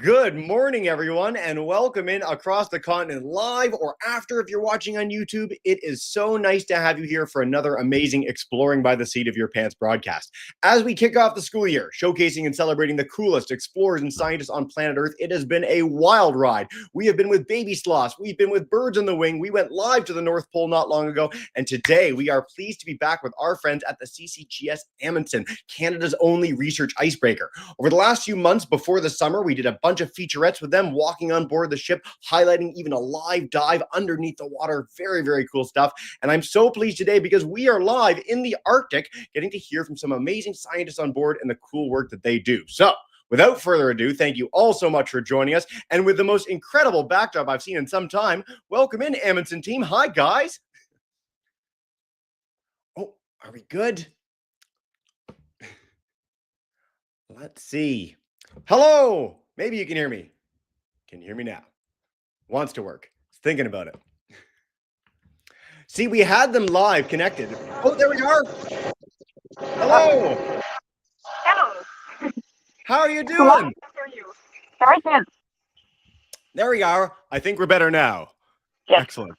Good morning, everyone, and welcome in across the continent live or after if you're watching on YouTube. It is so nice to have you here for another amazing Exploring by the Seat of Your Pants broadcast. As we kick off the school year, showcasing and celebrating the coolest explorers and scientists on planet Earth, it has been a wild ride. We have been with baby sloths, we've been with birds on the wing, we went live to the North Pole not long ago, and today we are pleased to be back with our friends at the CCGS Amundsen, Canada's only research icebreaker. Over the last few months before the summer, we did a bunch of featurettes with them walking on board the ship, highlighting even a live dive underneath the water. Very, very cool stuff. And I'm so pleased today because we are live in the Arctic, getting to hear from some amazing scientists on board and the cool work that they do. So without further ado, thank you all so much for joining us. And with the most incredible backdrop I've seen in some time, welcome in, Amundsen team. Hi, guys. Oh, are we good? Let's see. Hello. Maybe you can hear me. Can you hear me now? Wants to work. Thinking about it. See, we had them live connected. Oh, there we are. Hello. Hello. How are you doing? How are you? Very good. There we are. I think we're better now. Yes. Excellent.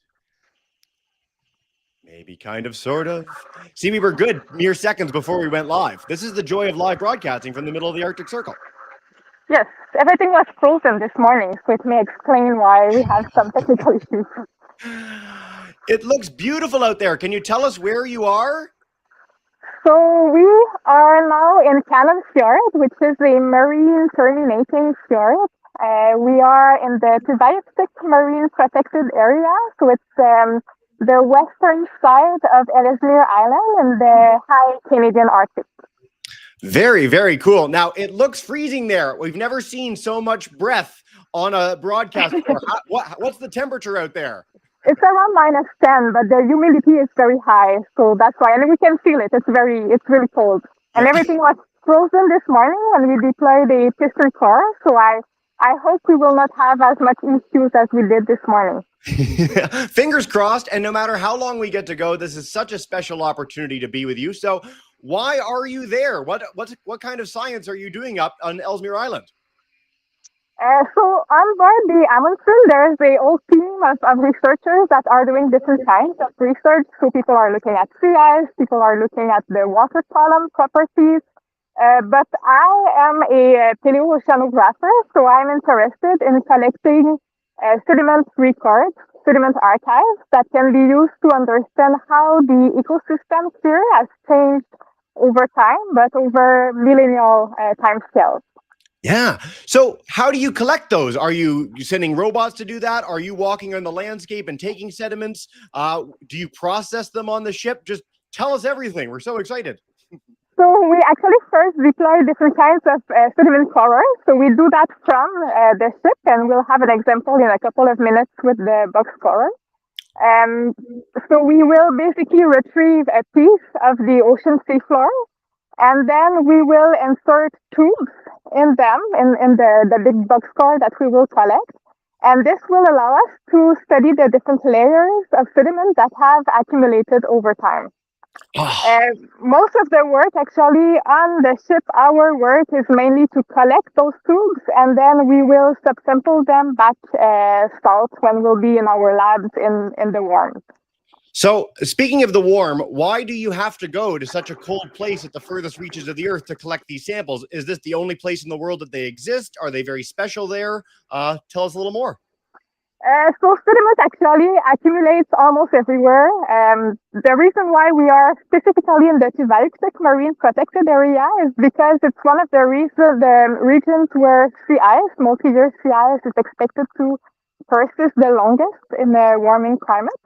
Maybe kind of, sort of. See, we were good mere seconds before we went live. This is the joy of live broadcasting from the middle of the Arctic Circle. Yes, everything was frozen this morning, so it may explain why we have some technical issues. It looks beautiful out there. Can you tell us where you are? So we are now in Cannon Fjord, which is a marine terminating fjord. We are in the breathtaking marine protected area, so it's the western side of Ellesmere Island in the high Canadian Arctic. Very, very cool. Now, it looks freezing there. We've never seen so much breath on a broadcast before. What's the temperature out there? It's around -10, but the humidity is very high, so that's why. And we can feel it. It's really cold. And everything was frozen this morning when we deployed a piston core, so I hope we will not have as much issues as we did this morning. Fingers crossed, and no matter how long we get to go, this is such a special opportunity to be with you. So why are you there? What kind of science are you doing up on Ellesmere Island? So on board the Amundsen, there's a whole team of researchers that are doing different kinds of research. So people are looking at sea ice, people are looking at the water column properties. But I am a paleoceanographer, so I'm interested in collecting sediment records, sediment archives that can be used to understand how the ecosystem here has changed over time, but over millennial time scales. Yeah. So how do you collect those? Are you sending robots to do that? Are you walking on the landscape and taking sediments? Do you process them on the ship? Just tell us everything. We're so excited. So we actually first deploy different kinds of sediment corals. So we do that from the ship, and we'll have an example in a couple of minutes with the box coral. So we will basically retrieve a piece of the ocean seafloor, and then we will insert tubes in them, in the big box core that we will collect. And this will allow us to study the different layers of sediment that have accumulated over time. Most of the work actually on the ship, our work is mainly to collect those tubes, and then we will subsample them back south when we'll be in our labs in the warm. So speaking of the warm, why do you have to go to such a cold place at the furthest reaches of the Earth to collect these samples? Is this the only place in the world that they exist? Are they very special there? Tell us a little more. So sediment actually accumulates almost everywhere. The reason why we are specifically in the Arctic marine protected area is because it's one of the regions where sea ice, multi-year sea ice, is expected to persist the longest in a warming climate.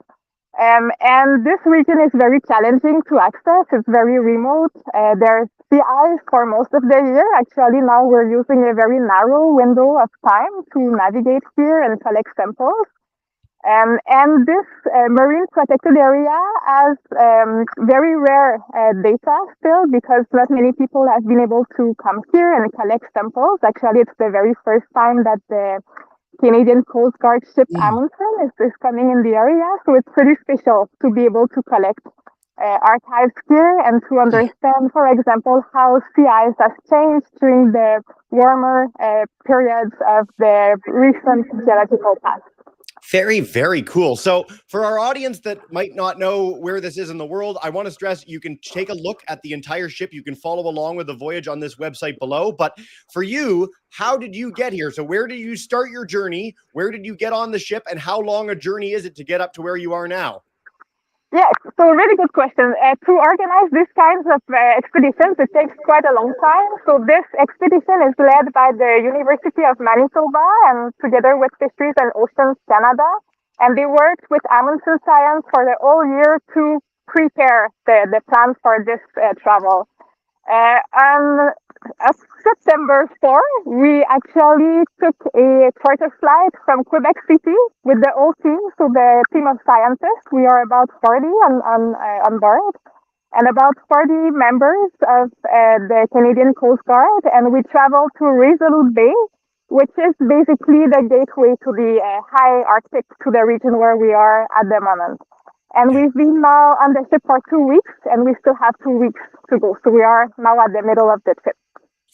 And this region is very challenging to access. It's very remote. There's sea ice for most of the year. Actually, now we're using a very narrow window of time to navigate here and collect samples. And this marine protected area has very rare data still, because not many people have been able to come here and collect samples. Actually, it's the very first time that the Canadian Coast Guard ship Amundsen is coming in the area, so it's pretty special to be able to collect archives here and to understand, for example, how sea ice has changed during the warmer periods of the recent geological past. Very, very cool. So, for our audience that might not know where this is in the world, I want to stress you can take a look at the entire ship. You can follow along with the voyage on this website below. But for you, how did you get here? So, where did you start your journey? Where did you get on the ship? And how long a journey is it to get up to where you are now? Yes, so really good question. To organize these kinds of expeditions, it takes quite a long time. So this expedition is led by the University of Manitoba and together with Fisheries and Oceans Canada. And they worked with Amundsen Science for the whole year to prepare the plans for this travel. On September 4, we actually took a charter flight from Quebec City with the whole team, so the team of scientists. We are about 40 on board, and about 40 members of the Canadian Coast Guard, and we traveled to Resolute Bay, which is basically the gateway to the high Arctic, to the region where we are at the moment. And we've been now on the ship for 2 weeks, and we still have 2 weeks to go. So we are now at the middle of the trip.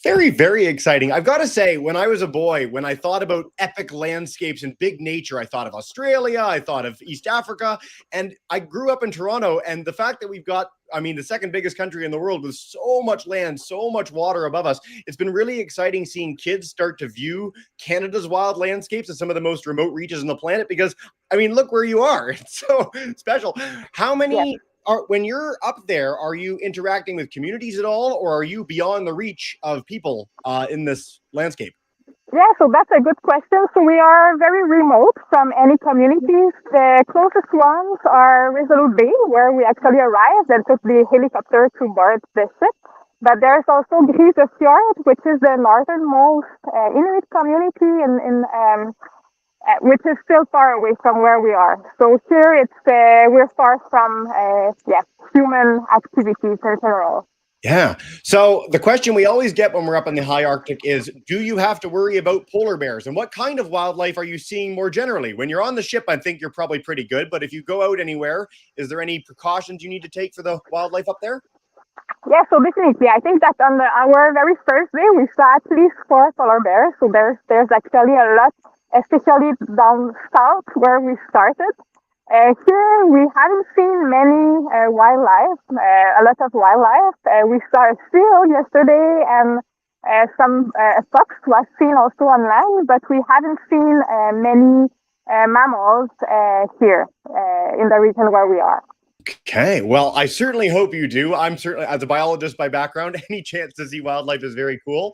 Very, very exciting. I've got to say, when I was a boy, when I thought about epic landscapes and big nature, I thought of Australia, I thought of East Africa, and I grew up in Toronto. And the fact that we've got, the second biggest country in the world with so much land, so much water above us, it's been really exciting seeing kids start to view Canada's wild landscapes as some of the most remote reaches on the planet because, look where you are. It's so special. How many... when you're up there, are you interacting with communities at all, or are you beyond the reach of people in this landscape? Yeah, so that's a good question. So we are very remote from any communities. The closest ones are Resolute Bay, where we actually arrived and took the helicopter to board the ship. But there's also Grise Fjord, which is the northernmost Inuit community which is still far away from where we are. So here we're far from human activities in general. Yeah. So the question we always get when we're up in the high Arctic is, do you have to worry about polar bears? And what kind of wildlife are you seeing more generally? When you're on the ship, I think you're probably pretty good. But if you go out anywhere, is there any precautions you need to take for the wildlife up there? Yeah, so definitely. I think that on our very first day, we saw at least 4 polar bears. So there's actually a lot, especially down south where we started. Here we haven't seen many wildlife, a lot of wildlife. We saw a seal yesterday and some fox was seen also on land, but we haven't seen many mammals here in the region where we are. Okay, well, I certainly hope you do. I'm certainly, as a biologist by background, any chance to see wildlife is very cool.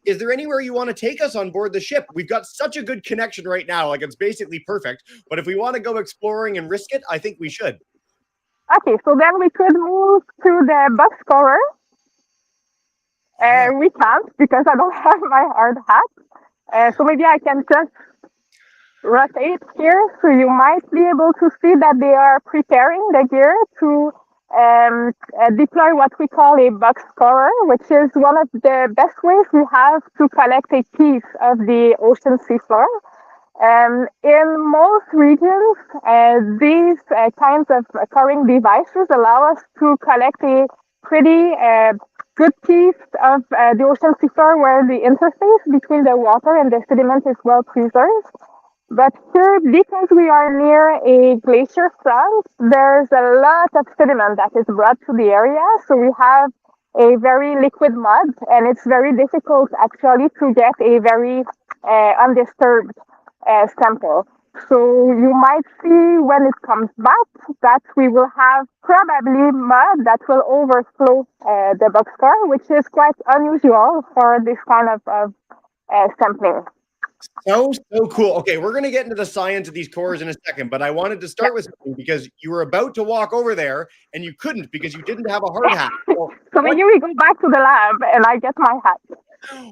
Is there anywhere you want to take us on board the ship? We've got such a good connection right now, like it's basically perfect. But if we want to go exploring and risk it, I think we should. Okay, so then we could move to the box scorer. We can't because I don't have my hard hat. So maybe I can just rotate here, so you might be able to see that they are preparing the gear to deploy what we call a box scorer, which is one of the best ways we have to collect a piece of the ocean seafloor. In most regions, these kinds of coring devices allow us to collect a pretty good piece of the ocean seafloor where the interface between the water and the sediment is well preserved. But here, because we are near a glacier front, there's a lot of sediment that is brought to the area. So we have a very liquid mud, and it's very difficult actually to get a very undisturbed sample. So you might see when it comes back that we will have probably mud that will overflow the boxcar, which is quite unusual for this kind of sampling. So cool. Okay, we're going to get into the science of these cores in a second, but I wanted to start with something because you were about to walk over there and you couldn't because you didn't have a hard hat. So maybe we go back to the lab and I get my hat.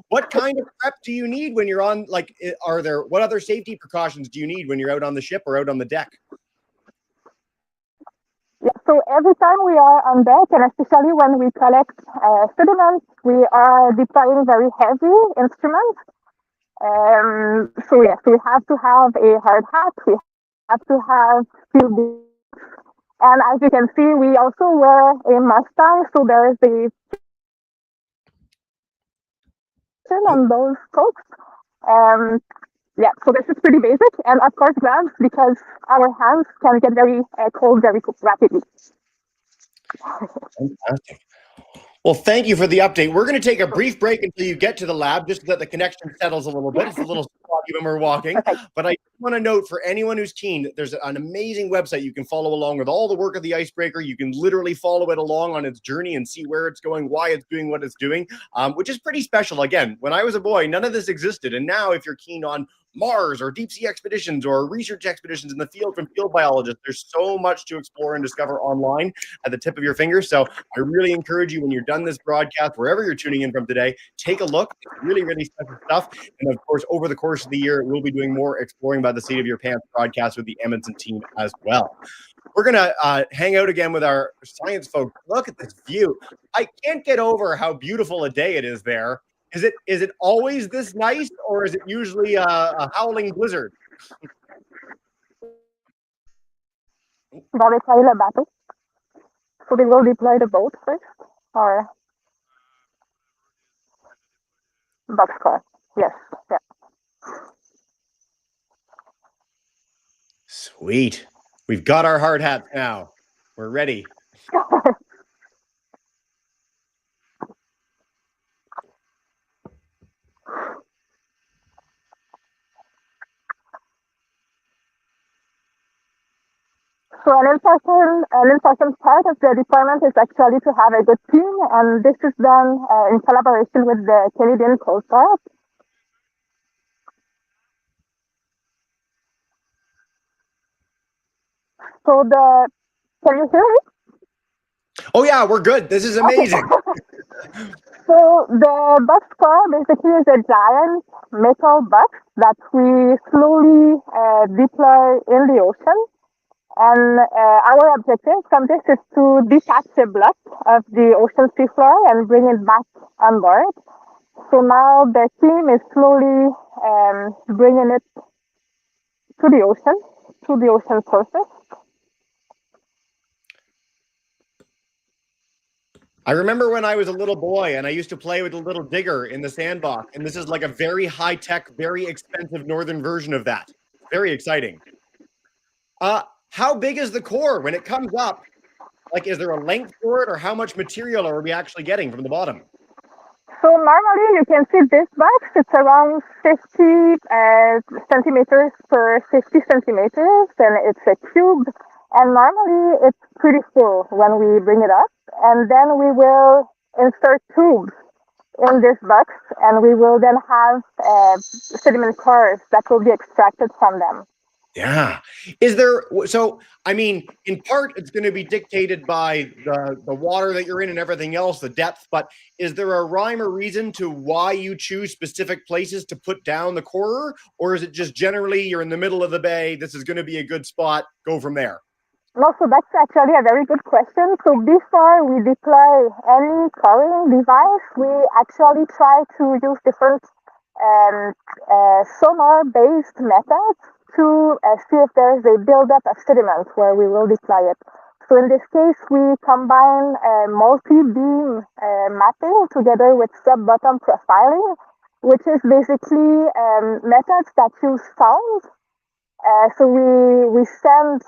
What kind of prep do you need when you're on, what other safety precautions do you need when you're out on the ship or out on the deck? Yeah, so every time we are on deck, and especially when we collect sediment, we are deploying very heavy instruments. So yes, we have to have a hard hat, we have to have steel boots, And as you can see, we also wear a Mustang, so there is the on those folks. Um, yeah, so this is pretty basic, and of course gloves because our hands can get very cold very rapidly. Fantastic. Well, thank you for the update. We're going to take a brief break until you get to the lab, just so that the connection settles a little bit. It's a little spotty when we're walking, but I want to note for anyone who's keen that there's an amazing website you can follow along with all the work of the icebreaker. You can literally follow it along on its journey and see where it's going, why it's doing what it's doing, which is pretty special. Again, when I was a boy, none of this existed. And now if you're keen on Mars or deep sea expeditions or research expeditions in the field from field biologists, there's so much to explore and discover online at the tip of your fingers. So I really encourage you, when you're done this broadcast, wherever you're tuning in from today, take a look. It's really, really special stuff. And of course, over the course of the year, we'll be doing more Exploring by the Seat of Your Pants broadcasts with the Amundsen team as well. We're going to hang out again with our science folks. Look at this view. I can't get over how beautiful a day it is there. Is it always this nice, or is it usually a howling blizzard? Will they play the battle? So they will deploy the boat first, or boxcar? Yes, yeah. Sweet. We've got our hard hats now. We're ready. So an important part of the deployment is actually to have a good team, and this is done in collaboration with the Canadian Coast Guard. So can you hear me? Oh yeah, we're good. This is amazing. Okay. So the boxcar basically is a giant metal box that we slowly deploy in the ocean. And our objective from this is to detach the block of the ocean seafloor and bring it back on board. So now the team is slowly bringing it to the ocean surface. I remember when I was a little boy and I used to play with a little digger in the sandbox, and this is like a very high-tech, very expensive northern version of that. Very exciting. How big is the core when it comes up? Like, is there a length for it, or how much material are we actually getting from the bottom? So normally you can see this box, it's around 50 centimeters per 50 centimeters, and it's a cube. And normally it's pretty full when we bring it up. And then we will insert tubes in this box, and we will then have sediment cores that will be extracted from them. Yeah. Is there, so, I mean, in part, it's going to be dictated by the water that you're in and everything else, the depth, but is there a rhyme or reason to why you choose specific places to put down the corer? Or is it just generally you're in the middle of the bay, this is going to be a good spot, go from there? No, so that's actually a very good question. So before we deploy any coring device, we actually try to use different sonar-based methods to see if there's a buildup of sediment where we will deploy it. So in this case, we combine multi-beam mapping together with sub-bottom profiling, which is basically methods that use sound. So we send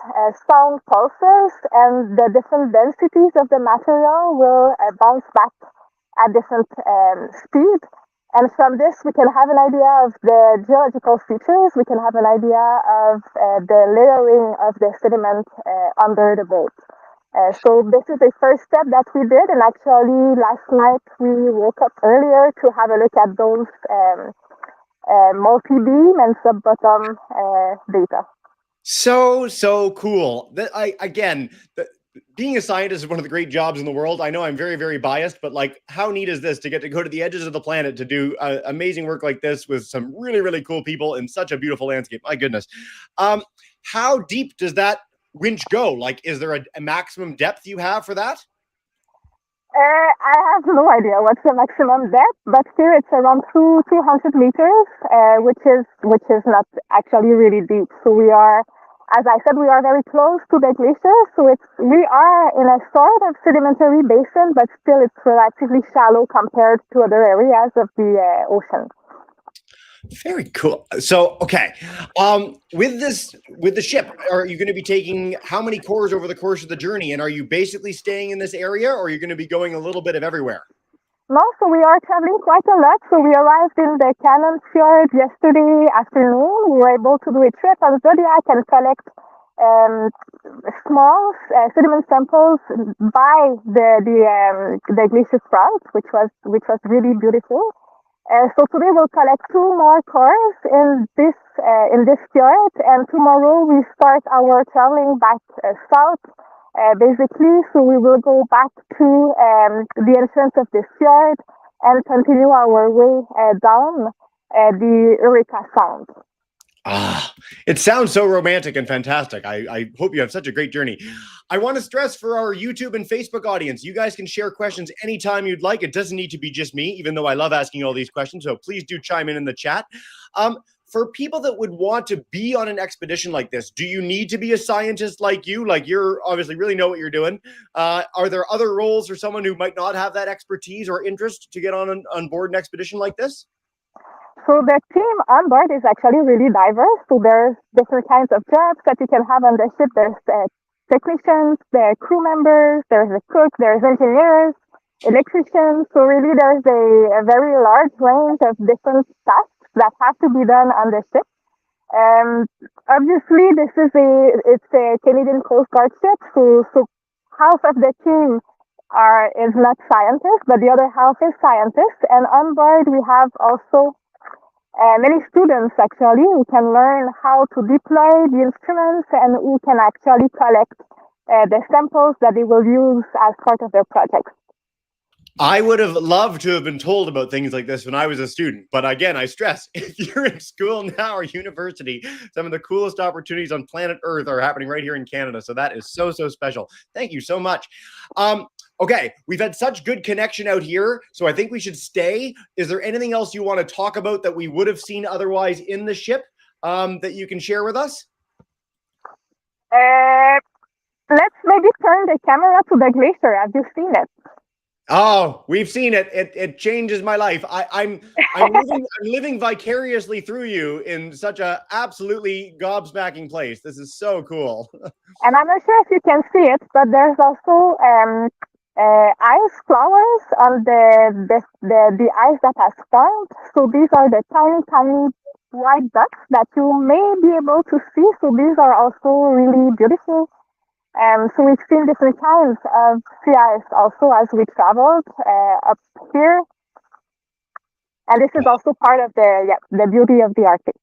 sound pulses, and the different densities of the material will bounce back at different speed. And from this, we can have an idea of the geological features. We can have an idea of the layering of the sediment under the boat. So this is the first step that we did. And actually, last night, we woke up earlier to have a look at those multi-beam and sub-bottom data. So cool. Being a scientist is one of the great jobs in the world. I know I'm very, very biased, but like, how neat is this to get to go to the edges of the planet to do amazing work like this with some really, really cool people in such a beautiful landscape? My goodness. How deep does that winch go? Like, is there a maximum depth you have for that? I have no idea what's the maximum depth, but here it's around 200 meters, which is not actually really deep. So we are as I said, we are very close to the glacier, so we are in a sort of sedimentary basin, but still it's relatively shallow compared to other areas of the ocean. Very cool. So, okay, with the ship, are you going to be taking how many cores over the course of the journey? And are you basically staying in this area, or are you going to be going a little bit of everywhere? No, so we are traveling quite a lot. So we arrived in the Cannon Fjord yesterday afternoon. We were able to do a trip on Zodiac and collect small sediment samples by the glacier front, which was really beautiful. So today we'll collect 2 more cores in this fjord, and tomorrow we start our traveling back south. Basically, so we will go back to the entrance of the fjord and continue our way down the Eureka Sound. Ah, it sounds so romantic and fantastic. I hope you have such a great journey. I want to stress for our YouTube and Facebook audience, you guys can share questions anytime you'd like. It doesn't need to be just me, even though I love asking all these questions. So please do chime in the chat. For people that would want to be on an expedition like this, do you need to be a scientist like you? Like, you're obviously really know what you're doing. Are there other roles for someone who might not have that expertise or interest to get on board an expedition like this? So the team on board is actually really diverse. So there's different kinds of jobs that you can have on the ship. There's technicians, there are crew members, there's a cook, there's engineers, electricians. So really there's a very large range of different tasks that have to be done on the ship. Obviously, it's a Canadian Coast Guard ship, so half of the team is not scientists, but the other half is scientists. And on board, we have also many students actually who can learn how to deploy the instruments and who can actually collect the samples that they will use as part of their projects. I would have loved to have been told about things like this when I was a student. But again, I stress, if you're in school now or university, some of the coolest opportunities on planet Earth are happening right here in Canada. So that is so, so special. Thank you so much. Okay, we've had such good connection out here, so I think we should stay. Is there anything else you want to talk about that we would have seen otherwise in the ship that you can share with us? Let's maybe turn the camera to the glacier. Have you seen it? Oh, we've seen it. It changes my life. I'm living vicariously through you in such a absolutely gobsmacking place. This is so cool. And I'm not sure if you can see it, but there's also ice flowers on the ice that has formed. So these are the tiny white dots that you may be able to see. So these are also really beautiful. So we've seen different kinds of sea ice also as we traveled up here. And this is also part of the beauty of the Arctic.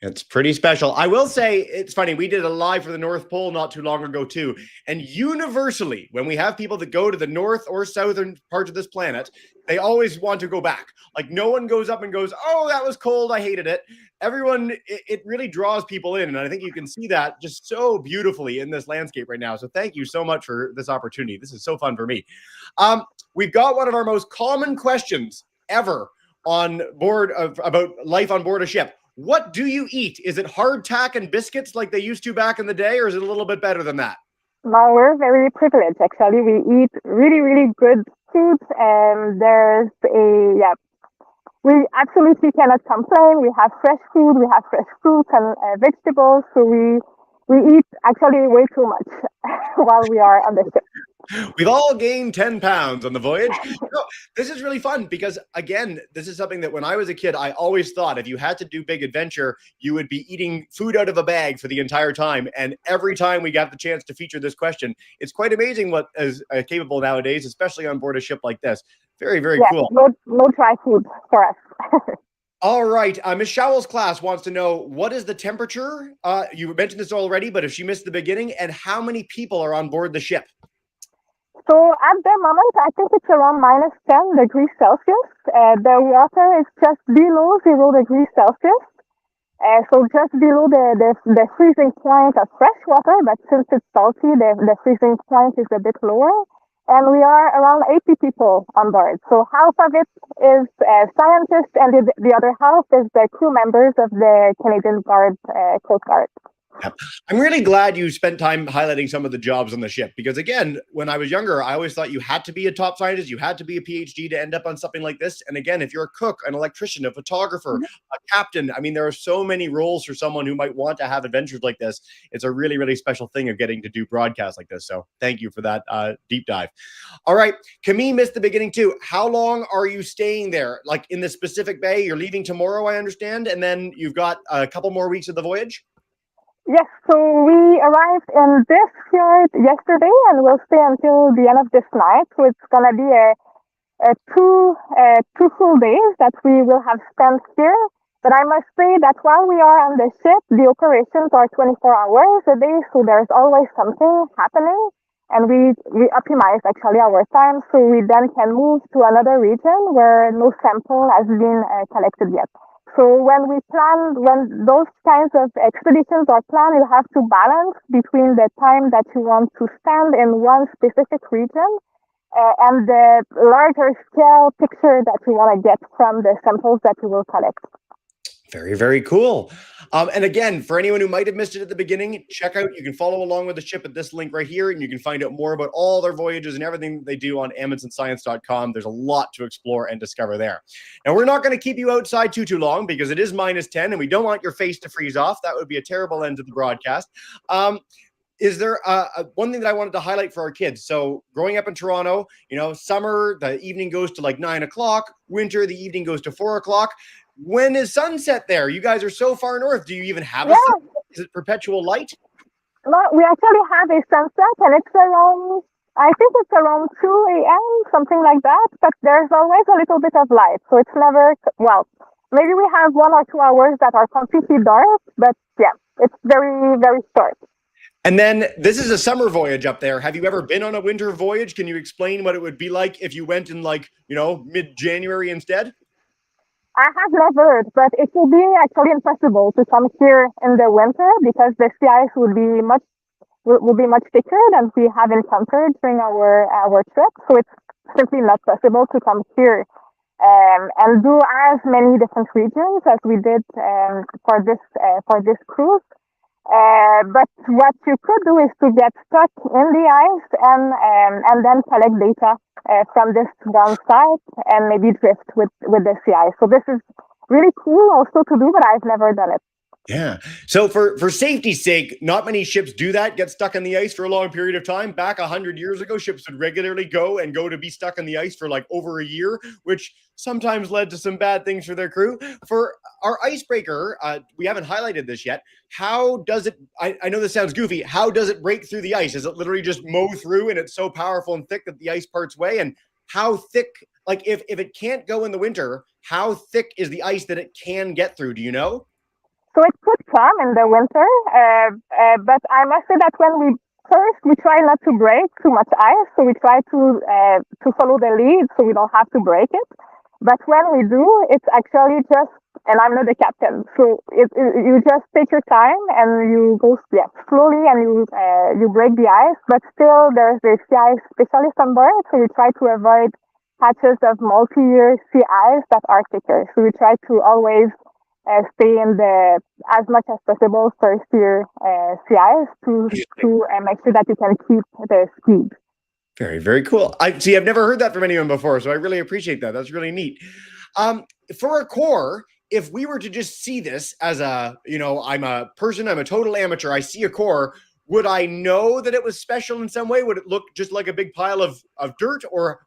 It's pretty special. I will say, it's funny, we did a live for the North Pole not too long ago too. And universally, when we have people that go to the north or southern parts of this planet, they always want to go back. Like, no one goes up and goes, oh, that was cold, I hated it. Everyone, it really draws people in. And I think you can see that just so beautifully in this landscape right now. So thank you so much for this opportunity. This is so fun for me. We've got one of our most common questions ever on board about life on board a ship. What do you eat? Is it hardtack and biscuits like they used to back in the day, or is it a little bit better than that? No, we're very privileged, actually. We eat really, really good food, and we absolutely cannot complain. We have fresh food, we have fresh fruits and vegetables, so we eat actually way too much while we are on the ship. We've all gained 10 pounds on the voyage. No, this is really fun because, again, this is something that when I was a kid, I always thought if you had to do big adventure, you would be eating food out of a bag for the entire time. And every time we got the chance to feature this question, it's quite amazing what is capable nowadays, especially on board a ship like this. Very, very cool. No dry food for us. All right. Ms. Showell's class wants to know, what is the temperature? You mentioned this already, but if she missed the beginning, and how many people are on board the ship? So at the moment, I think it's around minus 10 degrees Celsius. The water is just below 0 degrees Celsius. So just below the freezing point of fresh water, but since it's salty, the freezing point is a bit lower. And we are around 80 people on board. So half of it is scientists, and the other half is the crew members of the Canadian Coast Guard. Yep. I'm really glad you spent time highlighting some of the jobs on the ship because, again, when I was younger, I always thought you had to be a top scientist, you had to be a PhD to end up on something like this. And again, if you're a cook, an electrician, a photographer, a captain, I mean, there are so many roles for someone who might want to have adventures like this. It's a really, really special thing of getting to do broadcasts like this. So thank you for that deep dive. All right. Camille missed the beginning too. How long are you staying there? Like in the specific bay? You're leaving tomorrow, I understand. And then you've got a couple more weeks of the voyage? Yes, so we arrived in this fjord yesterday and we'll stay until the end of this night. So it's gonna be two full days that we will have spent here. But I must say that while we are on the ship, the operations are 24 hours a day, so there's always something happening. And we optimize actually our time, so we then can move to another region where no sample has been collected yet. So when those kinds of expeditions are planned, you have to balance between the time that you want to spend in one specific region and the larger scale picture that you want to get from the samples that you will collect. Very, very cool. And again, for anyone who might have missed it at the beginning, you can follow along with the ship at this link right here, and you can find out more about all their voyages and everything they do on AmundsenScience.com. There's a lot to explore and discover there. Now, we're not going to keep you outside too long because it is -10, and we don't want your face to freeze off. That would be a terrible end to the broadcast. Is there one thing that I wanted to highlight for our kids? So growing up in Toronto, summer, the evening goes to like 9 o'clock. Winter, the evening goes to 4 o'clock. When is sunset there? You guys are so far north. Do you even have a sunset? Is it perpetual light? No, we actually have a sunset, and I think it's around 2 a.m., something like that. But there's always a little bit of light. So it's never, maybe we have 1 or 2 hours that are completely dark, but yeah, it's very, very short. And then this is a summer voyage up there. Have you ever been on a winter voyage? Can you explain what it would be like if you went in mid-January instead? I have never, but it will be actually impossible to come here in the winter because the sea ice will be much thicker than we have encountered during our trip. So it's simply not possible to come here and do as many different regions as we did for this cruise. But what you could do is to get stuck in the ice and then collect data from this one site and maybe drift with the sea ice. So this is really cool also to do, but I've never done it. Yeah. So for safety's sake, not many ships do that, get stuck in the ice for a long period of time. Back 100 years ago, ships would regularly go to be stuck in the ice for like over a year, which sometimes led to some bad things for their crew. For our icebreaker, we haven't highlighted this yet. How does it, I know this sounds goofy, how does it break through the ice? Is it literally just mow through and it's so powerful and thick that the ice parts way? And how thick, like if it can't go in the winter, how thick is the ice that it can get through? Do you know? So it could come in the winter, but I must say that when we try not to break too much ice, so we try to follow the lead so we don't have to break it. But when we do, it's actually just, and I'm not the captain, so you just take your time and you go slowly and you break the ice, but still there's the sea ice specialist on board, so we try to avoid patches of multi-year sea ice that are thicker. So we try to always stay in the as much as possible first year sea ice to make sure that you can keep the speed. Very, very cool. I've never heard that from anyone before, so I really appreciate that. That's really neat. For a core, if we were to just see this as I'm a total amateur, I see a core, would I know that it was special in some way? Would it look just like a big pile of dirt, or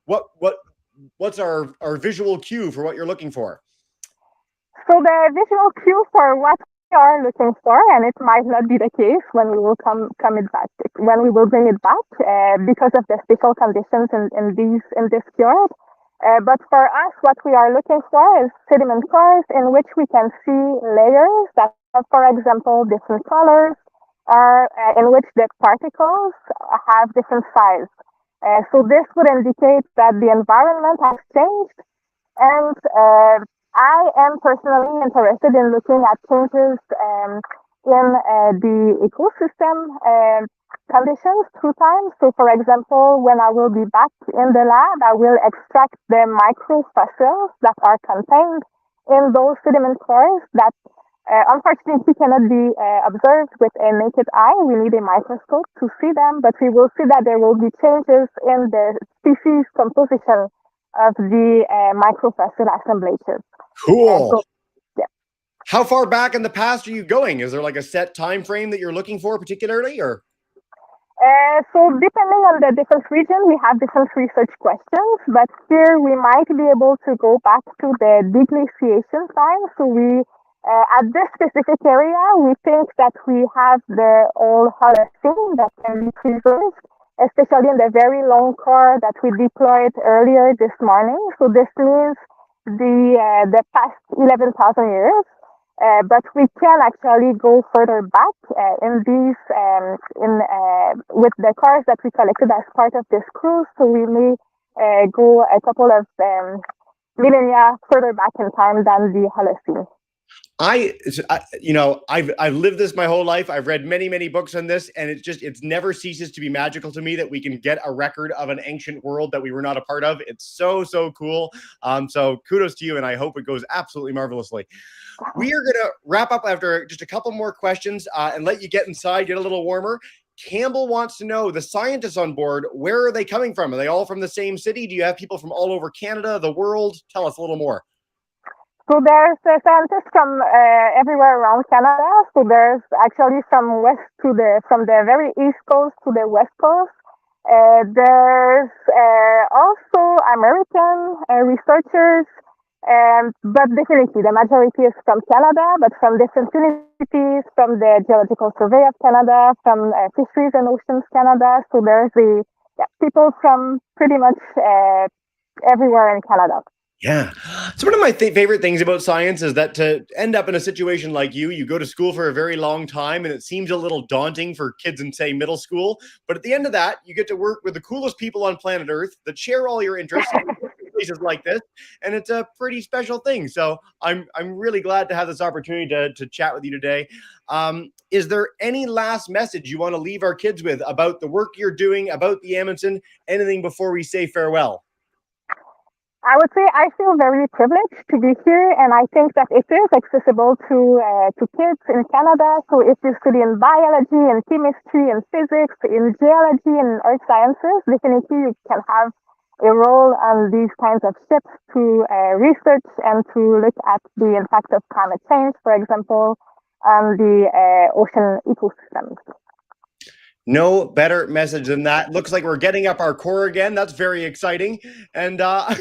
what's our visual cue for what you're looking for? So the visual cue for what we are looking for, and it might not be the case when we will when we will bring it back because of the special conditions in this fjord. But for us, what we are looking for is sediment cores in which we can see layers that have, for example, different colors, or in which the particles have different size. So this would indicate that the environment has changed, and I am personally interested in looking at changes in the ecosystem conditions through time. So, for example, when I will be back in the lab, I will extract the microfossils that are contained in those sediment cores that Unfortunately, cannot be observed with a naked eye. We need a microscope to see them, but we will see that there will be changes in the species composition of the microfossil assemblages. Cool. So, yeah. How far back in the past are you going? Is there like a set time frame that you're looking for particularly, or? So depending on the different region, we have different research questions, but here we might be able to go back to the deglaciation time. So we, at this specific area, we think that we have the old Holocene that can be preserved, especially in the very long core that we deployed earlier this morning. So this means the past 11,000 years. But we can actually go further back in these with the cars that we collected as part of this cruise. So we may go a couple of millennia further back in time than the Holocene. I've lived this my whole life. I've read many books on this, and it's never ceases to be magical to me that we can get a record of an ancient world that we were not a part of. It's so cool. So kudos to you, and I hope it goes absolutely marvelously. We are going to wrap up after just a couple more questions and let you get inside, get a little warmer. Campbell wants to know, the scientists on board, where are they coming from? Are they all from the same city? Do you have people from all over Canada, the world? Tell us a little more. So there's scientists from everywhere around Canada. So there's actually from from the very east coast to the west coast. There's also American researchers. But definitely the majority is from Canada, but from different universities, from the Geological Survey of Canada, from Fisheries and Oceans Canada. So there's people from pretty much everywhere in Canada. Yeah. So one of my favorite things about science is that to end up in a situation like you go to school for a very long time, and it seems a little daunting for kids in, say, middle school. But at the end of that, you get to work with the coolest people on planet Earth that share all your interests in places like this. And it's a pretty special thing. So I'm really glad to have this opportunity to chat with you today. Is there any last message you want to leave our kids with about the work you're doing, about the Amundsen, anything before we say farewell? I would say I feel very privileged to be here, and I think that it is accessible to kids in Canada. So if you study in biology and chemistry and physics, in geology and earth sciences, definitely you can have a role on these kinds of ships to research and to look at the impact of climate change, for example, on the ocean ecosystems. No better message than that. Looks like we're getting up our core again. That's very exciting. And I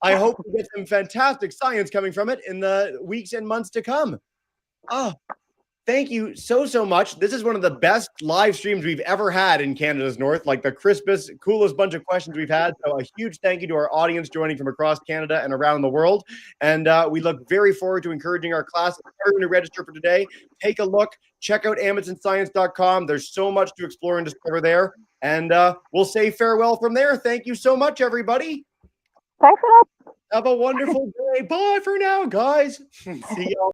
hope we get some fantastic science coming from it in the weeks and months to come. Oh, thank you so much. This is one of the best live streams we've ever had in Canada's North, like the crispest, coolest bunch of questions we've had. So a huge thank you to our audience joining from across Canada and around the world. And we look very forward to encouraging our class. Everyone to register for today, take a look, check out AmundsenScience.com. There's so much to explore and discover there. And we'll say farewell from there. Thank you so much, everybody. Thanks a lot. Have a wonderful day. Bye for now, guys. See y'all.